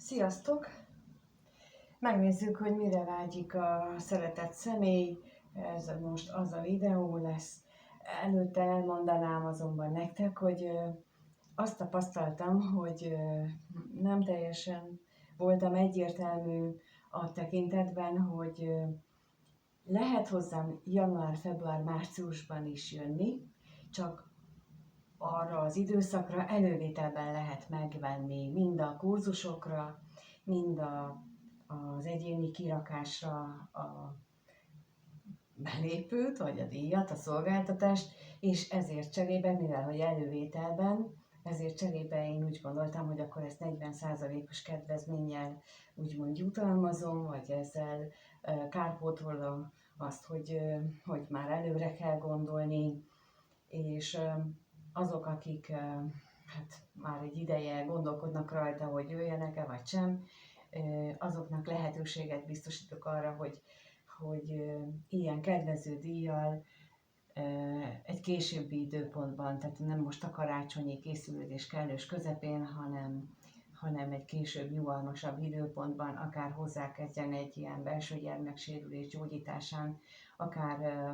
Sziasztok! Megnézzük, hogy mire vágyik a szeretett személy. Ez most az a videó lesz. Előtte elmondanám azonban nektek, hogy azt tapasztaltam, hogy nem teljesen voltam egyértelmű a tekintetben, hogy lehet hozzám január, február, márciusban is jönni, csak arra az időszakra elővételben lehet megvenni mind a kurzusokra, mind az egyéni kirakásra a belépőt, vagy a díjat, a szolgáltatást, és ezért cserébe, mivel hogy elővételben, ezért cserébe én úgy gondoltam, hogy akkor ezt 40%-os kedvezménnyel úgymond jutalmazom, vagy ezzel kárpótolom azt, hogy már előre kell gondolni, és azok, akik hát már egy ideje gondolkodnak rajta, hogy jöjjenek-e vagy sem, azoknak lehetőséget biztosítok arra, hogy ilyen kedvező díjjal egy későbbi időpontban, tehát nem most a karácsonyi készülődés kellős közepén, hanem egy később nyugalmasabb időpontban, akár hozzákezdjen egy ilyen belső gyermeksérülés gyógyításán, akár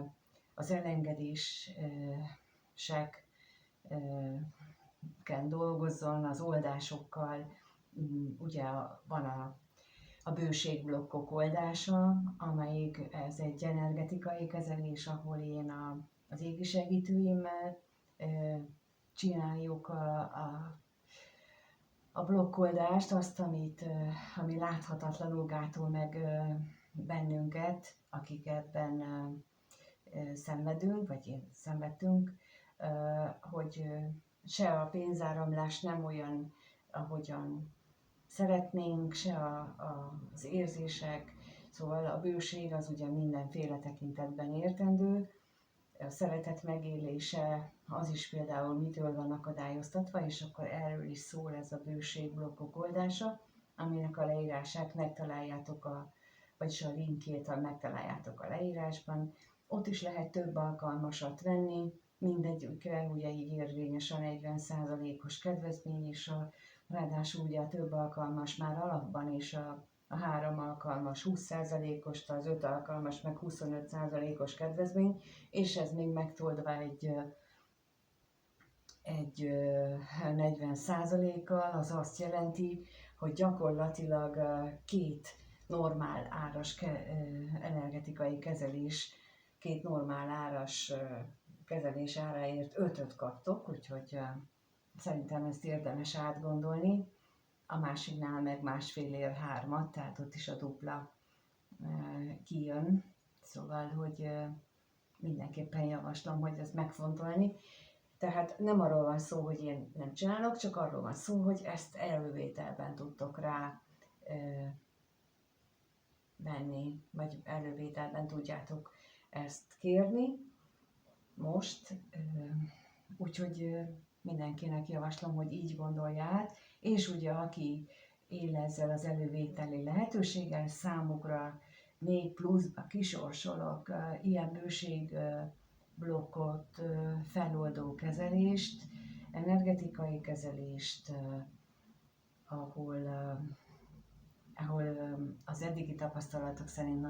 az elengedések dolgozzon, az oldásokkal. Ugye van a bőségblokkok oldása, amelyik ez egy energetikai kezelés, ahol én az égi segítőimmel csináljuk a blokkoldást, azt, ami láthatatlanul gátol meg bennünket, akik ebben szenvedünk, vagy szenvedtünk, hogy se a pénzáramlás nem olyan, ahogyan szeretnénk, se az érzések, szóval a bőség az ugye mindenféle tekintetben értendő, a szeretet megélése az is például mitől van akadályoztatva, és akkor erről is szól ez a bőségblokkok oldása, aminek a leírását megtaláljátok, vagyis a linkjét megtaláljátok a leírásban. Ott is lehet több alkalmasat venni, mindegyikre ugye így érvényes a 40%-os kedvezmény, és ráadásul ugye a több alkalmas már alapban, és a 3 alkalmas 20%-os, az 5 alkalmas meg 25%-os kedvezmény, és ez még megtoldva egy 40%-kal, az azt jelenti, hogy gyakorlatilag 2 normál áras energetikai kezelés, 2 normál áras kezelés áráért 5-öt kaptok, úgyhogy szerintem ezt érdemes átgondolni. A másiknál meg 1,5-ért 3-at, tehát ott is a dupla kijön. Szóval, hogy mindenképpen javaslom, hogy ezt megfontolni. Tehát nem arról van szó, hogy én nem csinálok, csak arról van szó, hogy ezt elővételben tudtok rá venni, vagy elővételben tudjátok ezt kérni most. Úgyhogy mindenkinek javaslom, hogy így gondolja át, és ugye aki él ezzel az elővételi lehetőséggel, számukra még pluszba kisorsolok ilyen bőségblokkot, feloldó kezelést, energetikai kezelést, ahol az eddigi tapasztalatok szerint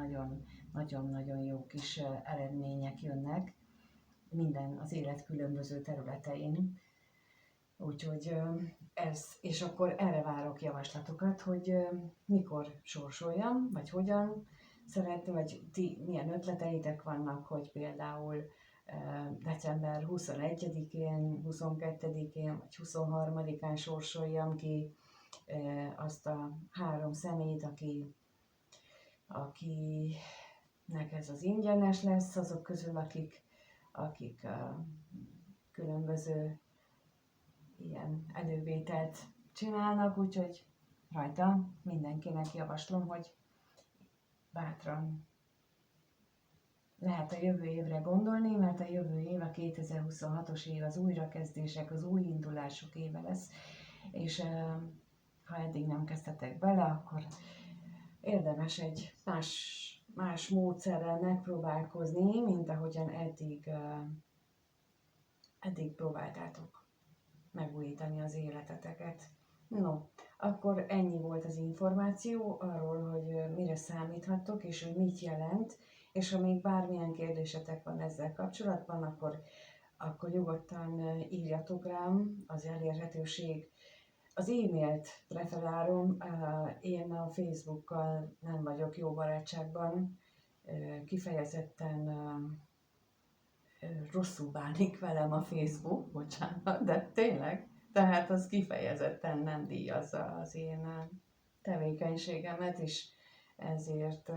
nagyon-nagyon jó kis eredmények jönnek minden az élet különböző területein. Úgyhogy és akkor erre várok javaslatokat, hogy mikor sorsoljam, vagy hogyan szeretném, vagy ti milyen ötleteitek vannak, hogy például december 21-én, 22-én, vagy 23-án sorsoljam ki azt a 3 személyt, akinek ez az ingyenes lesz, azok közül, akik különböző ilyen elővételt csinálnak, úgyhogy rajta mindenkinek javaslom, hogy bátran lehet a jövő évre gondolni, mert a jövő év, a 2026-os év az újrakezdések, az új indulások éve lesz, és ha eddig nem kezdtetek bele, akkor érdemes egy más módszerrel megpróbálkozni, mint ahogyan eddig próbáltátok megújítani az életeteket. No, akkor ennyi volt az információ arról, hogy mire számíthattok, és hogy mit jelent, és ha még bármilyen kérdésetek van ezzel kapcsolatban, akkor nyugodtan írjatok rám, az elérhetőség. Az e-mailt preferálom, én a Facebookkal nem vagyok jó barátságban, kifejezetten rosszul bánik velem a Facebook, bocsánat, de tényleg, tehát az kifejezetten nem díjazza az én tevékenységemet, és ezért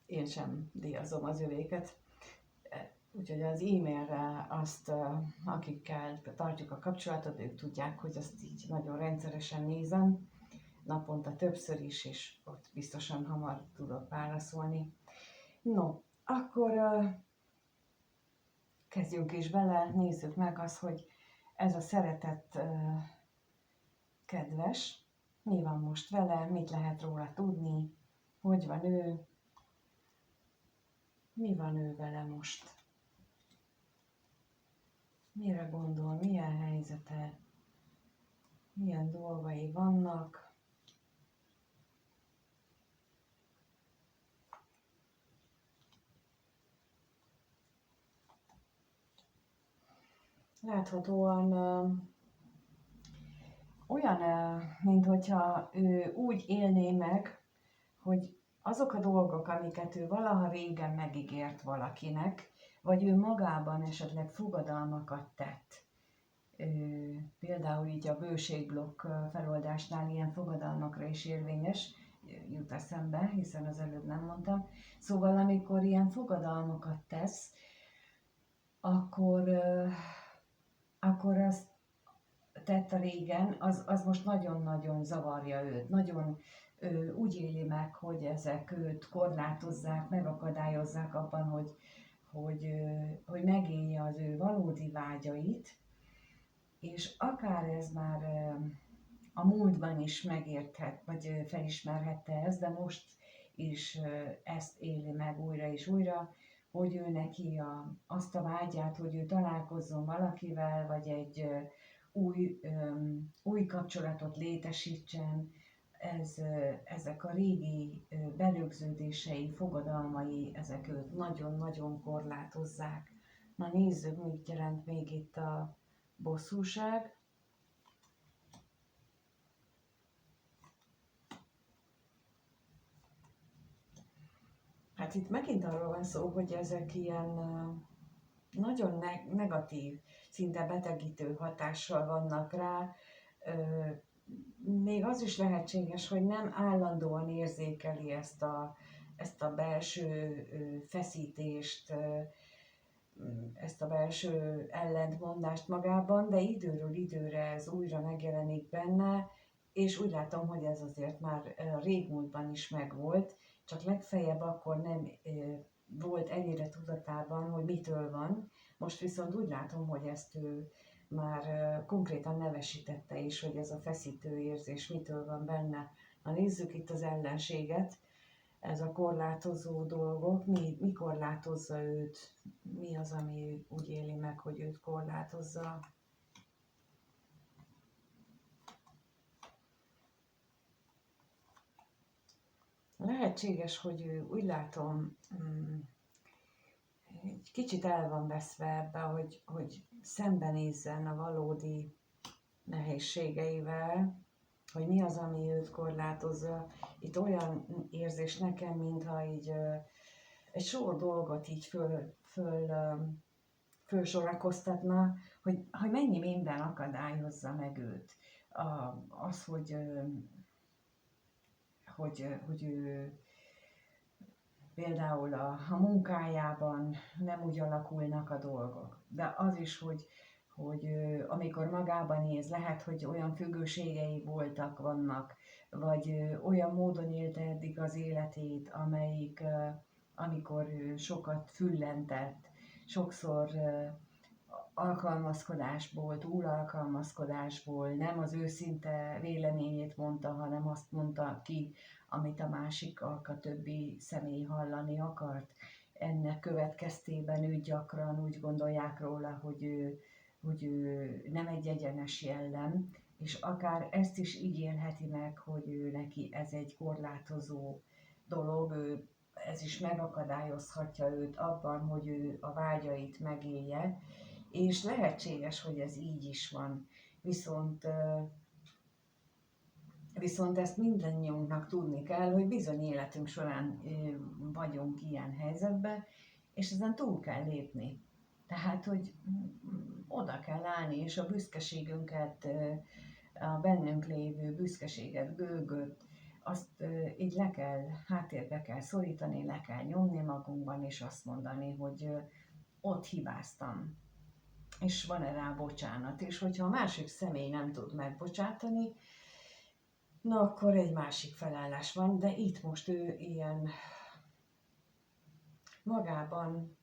én sem díjazom az övéket. Úgyhogy az e-mailre azt, akikkel tartjuk a kapcsolatot, ők tudják, hogy azt így nagyon rendszeresen nézem, naponta többször is, és ott biztosan hamar tudok válaszolni. No, akkor kezdjünk is bele, nézzük meg azt, hogy ez a szeretett kedves, mi van most vele, mit lehet róla tudni, hogy van ő, mi van ő vele most, mire gondol, milyen helyzete, milyen dolgai vannak. Láthatóan olyan, mint hogyha ő úgy élné meg, hogy azok a dolgok, amiket ő valaha régen megígért valakinek, vagy ő magában esetleg fogadalmakat tett. Például így a bőségblokk feloldásnál ilyen fogadalmakra is érvényes, jut eszembe, hiszen az előbb nem mondtam. Szóval amikor ilyen fogadalmakat tesz, akkor azt tette régen, az most nagyon-nagyon zavarja őt. Nagyon úgy éli meg, hogy ezek őt korlátozzák, megakadályozzák abban, hogy megélje az ő valódi vágyait, és akár ez már a múltban is megérthet, vagy felismerhette ezt, de most is ezt éli meg újra és újra, hogy ő neki azt a vágyát, hogy ő találkozzon valakivel, vagy egy új kapcsolatot létesítsen, ezek a régi berögződései, fogadalmai, ezek őt nagyon-nagyon korlátozzák. Na nézzük, mit jelent még itt a bosszúság. Hát itt megint arról van szó, hogy ezek ilyen nagyon negatív, szinte betegítő hatással vannak rá. Még az is lehetséges, hogy nem állandóan érzékeli ezt a belső feszítést, ezt a belső ellentmondást magában, de időről időre ez újra megjelenik benne, és úgy látom, hogy ez azért már régmúltban is megvolt, csak legfeljebb akkor nem volt ennyire tudatában, hogy mitől van. Most viszont úgy látom, hogy ezt ő már konkrétan nevesítette is, hogy ez a feszítő érzés mitől van benne. Na nézzük itt az ellenséget, ez a korlátozó dolgok, mi korlátozza őt, mi az, ami úgy éli meg, hogy őt korlátozza. Lehetséges, hogy ő, úgy látom, egy kicsit el van veszve ebbe, hogy szembenézzen a valódi nehézségeivel, hogy mi az, ami őt korlátozza. Itt olyan érzés nekem, mintha így egy sor dolgot így fölsorakoztatna, hogy mennyi minden akadályozza meg őt. Az, hogy ő például a munkájában nem úgy alakulnak a dolgok. De az is, hogy amikor magában néz, lehet, hogy olyan függőségei vannak, vagy olyan módon élte eddig az életét, amikor sokat füllentett, sokszor alkalmazkodásból, túlalkalmazkodásból, nem az őszinte véleményét mondta, hanem azt mondta ki, amit a a többi személy hallani akart. Ennek következtében ő gyakran úgy gondolják róla, hogy ő nem egy egyenes jellem, és akár ezt is így élheti meg, hogy ő neki ez egy korlátozó dolog, ez is megakadályozhatja őt abban, hogy ő a vágyait megélje, és lehetséges, hogy ez így is van. Viszont ezt mindannyiunknak tudni kell, hogy bizony életünk során vagyunk ilyen helyzetben, és ezen túl kell lépni. Tehát, hogy oda kell állni, és a büszkeségünket, a bennünk lévő büszkeséget, gőgöt, azt így háttérbe kell szorítani, le kell nyomni magunkban, és azt mondani, hogy ott hibáztam, és van-e rá bocsánat. És hogyha a másik személy nem tud megbocsátani, na akkor egy másik felállás van, de itt most ő ilyen magában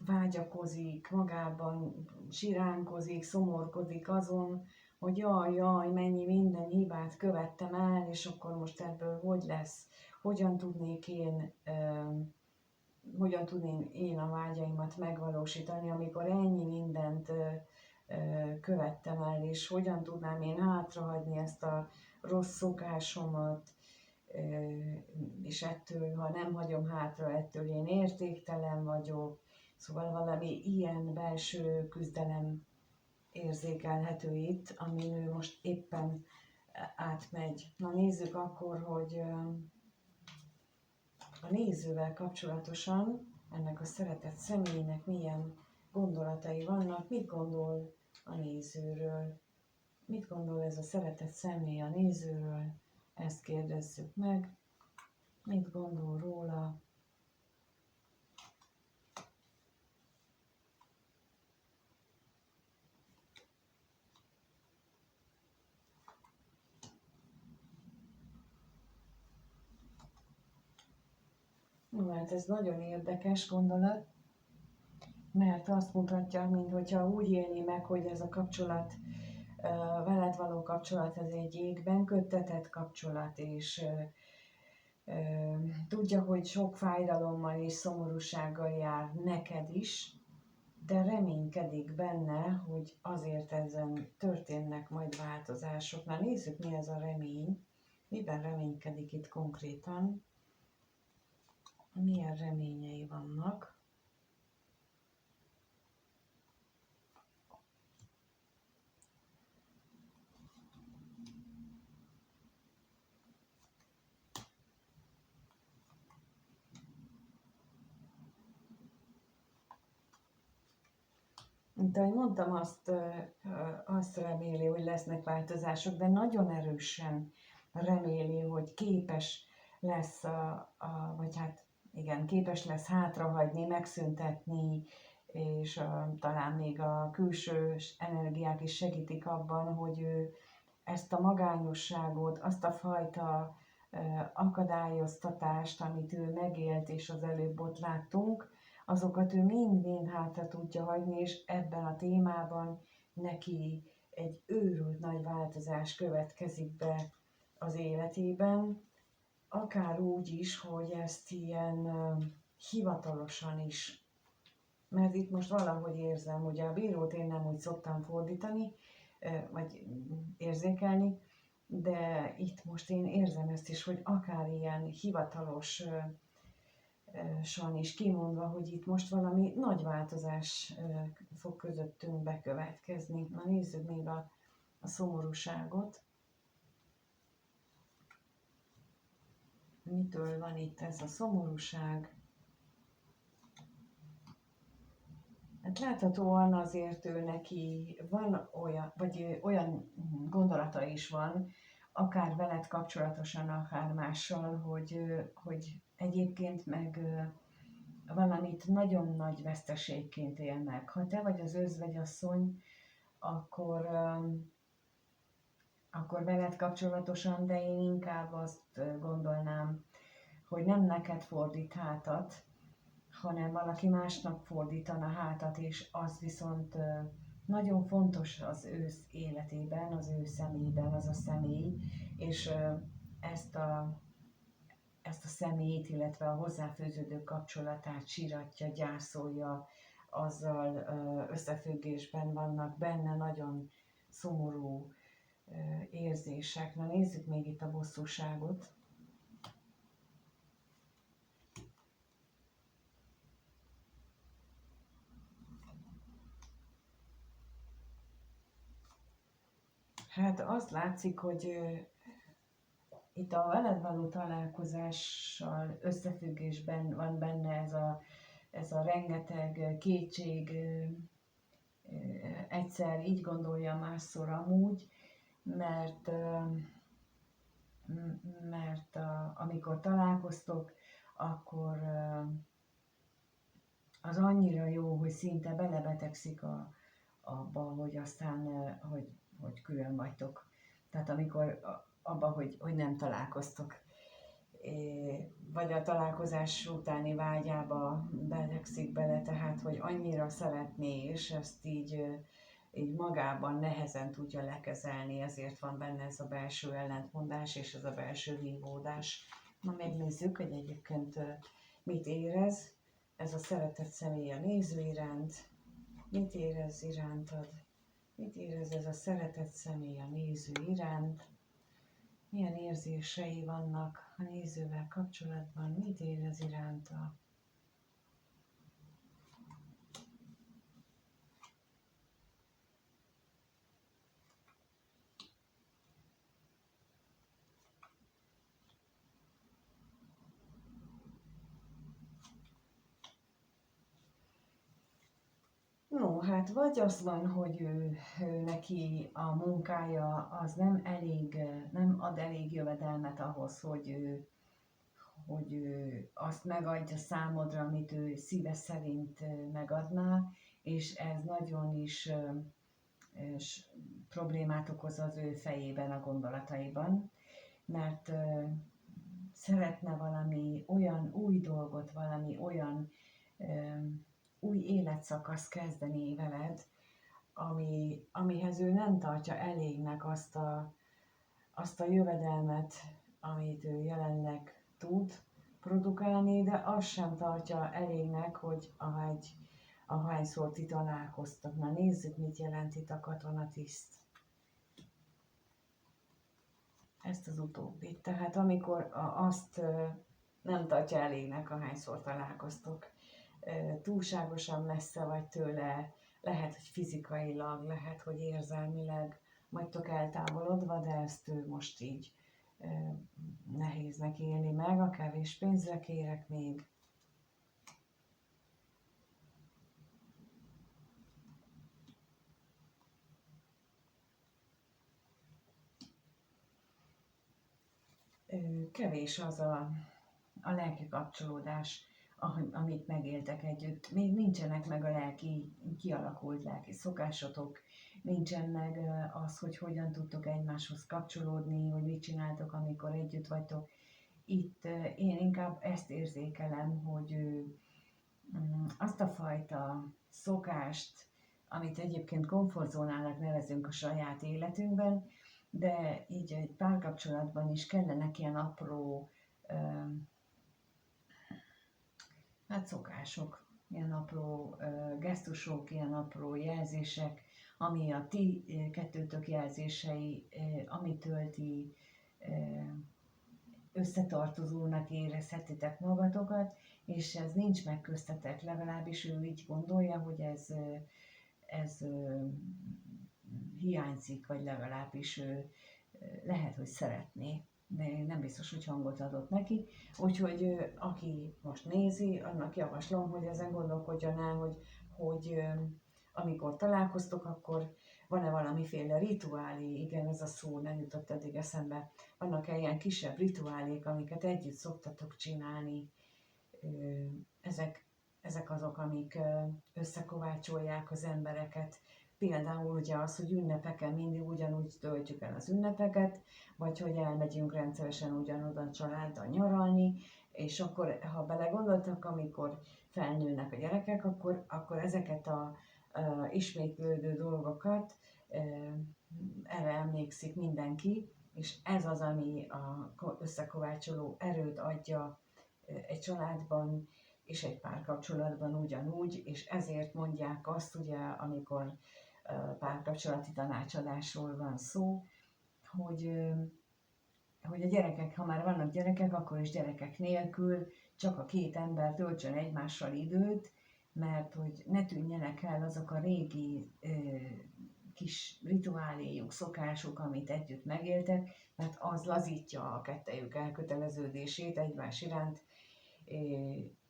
vágyakozik, magában siránkozik, szomorkodik azon, hogy jaj, mennyi minden hibát követtem el, és akkor most ebből hogy lesz, hogyan tudném én a vágyaimat megvalósítani, amikor ennyi mindent követtem el, és hogyan tudnám én hátrahagyni ezt a rossz szokásomat, és ettől, ha nem hagyom hátra, ettől én értéktelen vagyok. Szóval valami ilyen belső küzdelem érzékelhető itt, amin ő most éppen átmegy. Na nézzük akkor, hogy a nézővel kapcsolatosan ennek a szeretett személynek milyen gondolatai vannak, mit gondol a nézőről, mit gondol ez a szeretett személy a nézőről, ezt kérdezzük meg, mit gondol róla. No, hát ez nagyon érdekes gondolat, mert azt mutatja, mintha úgy élni meg, hogy ez a kapcsolat, veled való kapcsolat, ez egy jégben köttetett kapcsolat, és tudja, hogy sok fájdalommal és szomorúsággal jár neked is, de reménykedik benne, hogy azért ezen történnek majd változások. Na nézzük, mi ez a remény, miben reménykedik itt konkrétan, milyen reményei vannak. Mint ahogy mondtam, azt reméli, hogy lesznek változások, de nagyon erősen reméli, hogy képes lesz, vagy hát igen, képes lesz hátrahagyni, megszüntetni, és talán még a külső energiák is segítik abban, hogy ő ezt a magányosságot, azt a fajta akadályoztatást, amit ő megélt, és az előbb ott láttunk, azokat ő mind-mind hátra tudja hagyni, és ebben a témában neki egy őrült nagy változás következik be az életében, akár úgy is, hogy ezt ilyen hivatalosan is, mert itt most valahogy érzem, ugye a bírót én nem úgy szoktam fordítani, vagy érzékelni, de itt most én érzem ezt is, hogy akár ilyen hivatalosan is kimondva, hogy itt most valami nagy változás fog közöttünk bekövetkezni. Na nézzük még a szomorúságot. Mitől van itt ez a szomorúság? Hát láthatóan azért ő neki van olyan gondolata is van, akár veled kapcsolatosan, akár mással, hogy egyébként meg valamit nagyon nagy veszteségként él meg. Ha te vagy az özvegyasszony, akkor veled kapcsolatosan, de én inkább azt gondolnám, hogy nem neked fordít hátat, hanem valaki másnak fordítana hátat, és az viszont nagyon fontos az ő életében, az ő szemében az a személy, és ezt a személyt, illetve a hozzáfűződő kapcsolatát síratja, gyászolja, azzal összefüggésben vannak benne nagyon szomorú érzések. Na nézzük még itt a bosszúságot. Hát azt látszik, hogy itt a veled való találkozással összefüggésben van benne ez a rengeteg kétség, egyszer így gondolja, másszor amúgy, mert amikor találkoztok, akkor az annyira jó, hogy szinte belebetegszik abba, hogy aztán, hogy külön vagytok. Tehát amikor abba, hogy nem találkoztok. Vagy a találkozás utáni vágyába belegszik bele, tehát hogy annyira szeretné, és ezt így magában nehezen tudja lekezelni, ezért van benne ez a belső ellentmondás és ez a belső vívódás. Na megnézzük, hogy egyébként mit érez ez a szeretett személy a néző iránt, mit érez irántad, mit érez ez a szeretett személy a néző iránt, milyen érzései vannak a nézővel kapcsolatban, mit érez iránta. No, hát vagy az van, hogy ő neki a munkája az nem ad elég jövedelmet ahhoz, hogy ő azt megadja számodra, amit ő szíve szerint megadná, és ez nagyon is problémát okoz az ő fejében, a gondolataiban, mert szeretne valami olyan új dolgot, valami olyan új életszakasz kezdeni veled, amihez ő nem tartja elégnek azt a jövedelmet, amit ő jelenleg tud produkálni, de azt sem tartja elégnek, hogy ahányszor ti találkoztak. Na nézzük, mit jelent itt a katonatiszt. Ezt az utóbbit. Tehát amikor azt nem tartja elégnek, ahányszor találkoztok, túlságosan messze vagy tőle, lehet, hogy fizikailag, lehet, hogy érzelmileg vagytok eltávolodva, de ezt ő most így nehéznek élni meg, a kevés pénzre kérek még. Kevés az a lelki kapcsolódás, amit megéltek együtt. Még nincsenek meg a kialakult lelki szokásotok, nincsen meg az, hogy hogyan tudtok egymáshoz kapcsolódni, hogy mit csináltok, amikor együtt vagytok. Itt én inkább ezt érzékelem, hogy azt a fajta szokást, amit egyébként komfortzónának nevezünk a saját életünkben, de így egy párkapcsolatban is kellenek ilyen apró szokások, ilyen apró gesztusok, ilyen apró jelzések, ami a ti kettőtök jelzései, amitől ti összetartozónak érezhetitek magatokat, és ez nincs meg köztetek, legalábbis ő így gondolja, hogy ez hiányzik, vagy legalábbis ő lehet, hogy szeretné, de nem biztos, hogy hangot adott neki. Úgyhogy aki most nézi, annak javaslom, hogy ezen gondolkodjon el, hogy amikor találkoztok, akkor van-e valamiféle rituálé, igen, ez a szó nem jutott eddig eszembe, vannak-e ilyen kisebb rituálék, amiket együtt szoktatok csinálni, ezek azok, amik összekovácsolják az embereket. Például ugye az, hogy ünnepeken mindig ugyanúgy töltjük el az ünnepeket, vagy hogy elmegyünk rendszeresen ugyanoda a családdal nyaralni, és akkor, ha belegondoltak, amikor felnőnek a gyerekek, akkor ezeket a ismétlődő dolgokat erre emlékszik mindenki, és ez az, ami a összekovácsoló erőt adja egy családban, és egy párkapcsolatban ugyanúgy, és ezért mondják azt, ugye, amikor párkapcsolati tanácsadásról van szó, hogy a gyerekek, ha már vannak gyerekek, akkor is gyerekek nélkül csak a két ember töltsön egymással időt, mert hogy ne tűnjenek el azok a régi kis rituáléjuk, szokásuk, amit együtt megéltek, mert az lazítja a kettejük elköteleződését egymás iránt,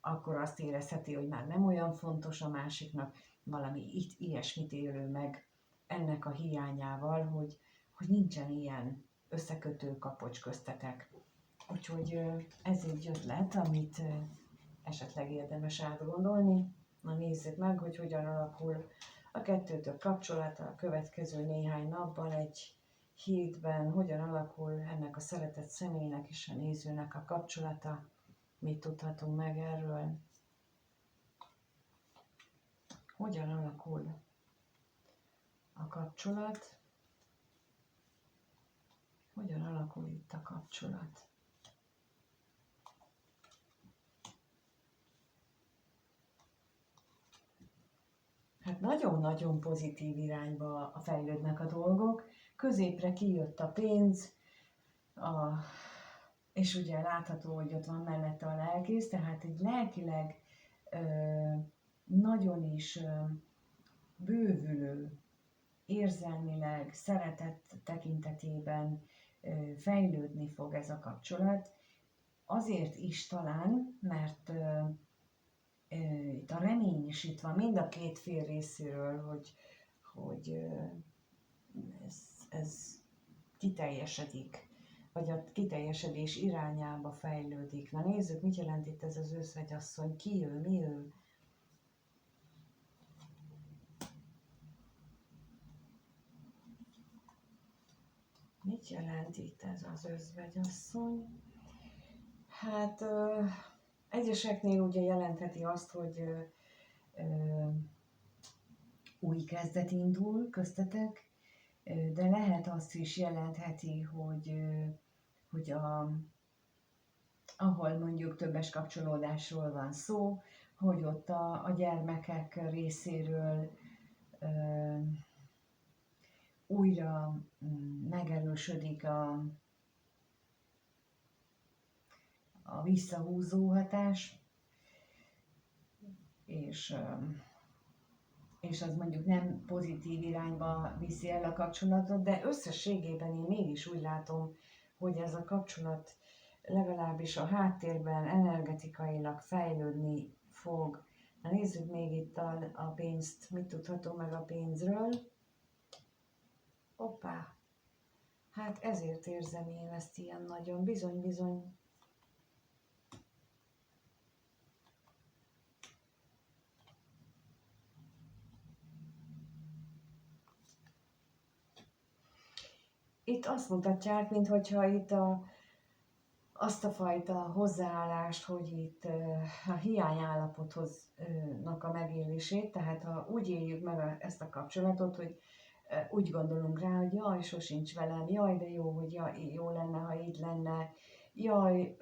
akkor azt érezheti, hogy már nem olyan fontos a másiknak, valami ilyesmit élő meg ennek a hiányával, hogy nincsen ilyen összekötő kapocs köztetek. Úgyhogy ez egy ötlet, amit esetleg érdemes átgondolni. Na nézzük meg, hogy hogyan alakul a kettőtök kapcsolata a következő néhány napban, egy hétben, hogyan alakul ennek a szeretett személynek és a nézőnek a kapcsolata, mit tudhatunk meg erről, hogyan alakul a kapcsolat, hogyan alakul itt a kapcsolat. Hát nagyon-nagyon pozitív irányba fejlődnek a dolgok, középre kijött a pénz, és ugye látható, hogy ott van mellette a lelkész, tehát egy lelkileg nagyon is bővülő, érzelmileg, szeretet tekintetében fejlődni fog ez a kapcsolat. Azért is talán, mert itt a remény is itt van mind a két fél részéről, hogy ez kiteljesedik, vagy a kiteljesedés irányába fejlődik. Na nézzük, mit jelent itt ez az özvegyasszony, ki ő, mi ő. Mit jelent itt ez az özvegyasszony? Hát egyeseknél ugye jelentheti azt, hogy új kezdet indul köztetek, de lehet azt is jelentheti, hogy ahol mondjuk többes kapcsolódásról van szó, hogy ott a gyermekek részéről újra megerősödik a visszahúzó hatás, és az mondjuk nem pozitív irányba viszi el a kapcsolatot, de összességében én mégis úgy látom, hogy ez a kapcsolat legalábbis a háttérben energetikailag fejlődni fog. Na nézzük még itt a pénzt, mit tudhatunk meg a pénzről. Hoppá! Hát ezért érzem én ezt ilyen nagyon, bizony. Itt azt mutatják, minthogyha itt azt a fajta hozzáállást, hogy itt a hiányállapotnak a megélését, tehát ha úgy éljük meg ezt a kapcsolatot, hogy úgy gondolunk rá, hogy jaj, sosincs velem, jaj, de jó, hogy jó lenne, ha így lenne, jaj,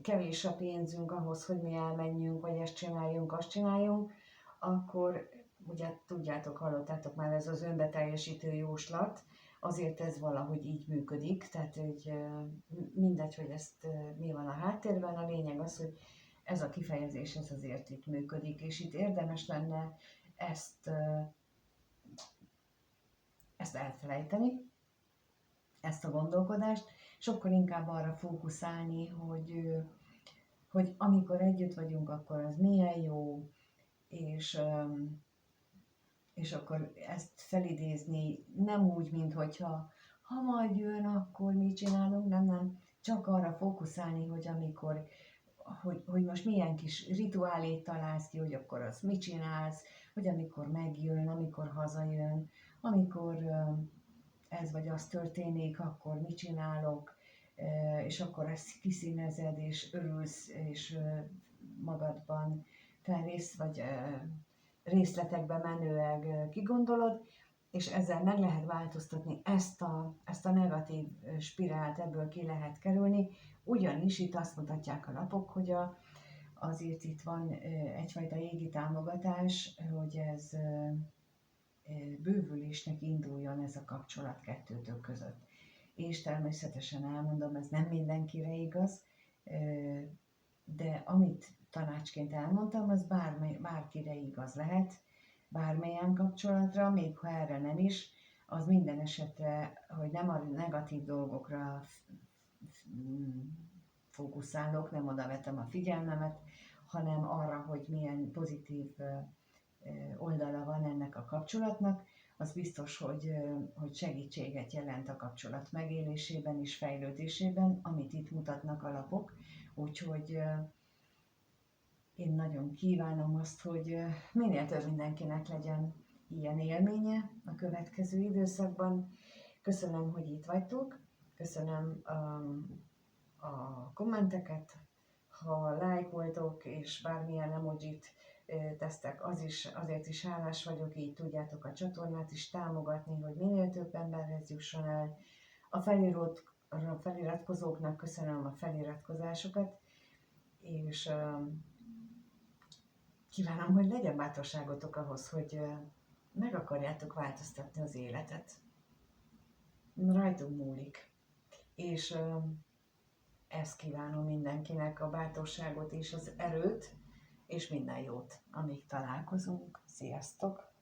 kevés a pénzünk ahhoz, hogy mi elmenjünk, vagy ezt csináljunk, azt csináljunk, akkor ugye tudjátok, hallottátok már, ez az önbeteljesítő jóslat, azért ez valahogy így működik, tehát hogy mindegy, hogy ezt mi van a háttérben, a lényeg az, hogy ez a kifejezés ez azért itt működik, és itt érdemes lenne ezt elfelejteni, ezt a gondolkodást, sokkal inkább arra fókuszálni, hogy amikor együtt vagyunk, akkor az milyen jó, és akkor ezt felidézni nem úgy, mint hogyha ha majd jön, akkor mit csinálunk, nem, csak arra fókuszálni, hogy amikor, hogy most milyen kis rituálét találsz ki, hogy akkor azt mit csinálsz, hogy amikor megjön, amikor hazajön, amikor ez vagy az történik, akkor mit csinálok, és akkor ezt kiszínezed, és örülsz, és magadban felrész, vagy részletekbe menőleg kigondolod, és ezzel meg lehet változtatni ezt a negatív spirált, ebből ki lehet kerülni, ugyanis itt azt mutatják a lapok, hogy azért itt van egyfajta égi támogatás, hogy ez bővülésnek induljon ez a kapcsolat kettőtök között. És természetesen elmondom, ez nem mindenkire igaz, de amit tanácsként elmondtam, az bárkire igaz lehet, bármilyen kapcsolatra, még ha erre nem is, az minden esetre, hogy nem a negatív dolgokra fókuszálok, nem oda vetem a figyelmemet, hanem arra, hogy milyen pozitív oldala van ennek a kapcsolatnak, az biztos, hogy segítséget jelent a kapcsolat megélésében és fejlődésében, amit itt mutatnak a lapok. Úgyhogy én nagyon kívánom azt, hogy minél több mindenkinek legyen ilyen élménye a következő időszakban. Köszönöm, hogy itt vagytok, köszönöm a kommenteket, ha lájkoltok és bármilyen emojit tesztek, azért is hálás vagyok, így tudjátok a csatornát is támogatni, hogy minél több emberhez jusson el. A feliratkozóknak köszönöm a feliratkozásokat, és kívánom, hogy legyen bátorságotok ahhoz, hogy meg akarjátok változtatni az életet. Rajtunk múlik. És ezt kívánom mindenkinek, a bátorságot és az erőt, és minden jót, amíg találkozunk. Sziasztok!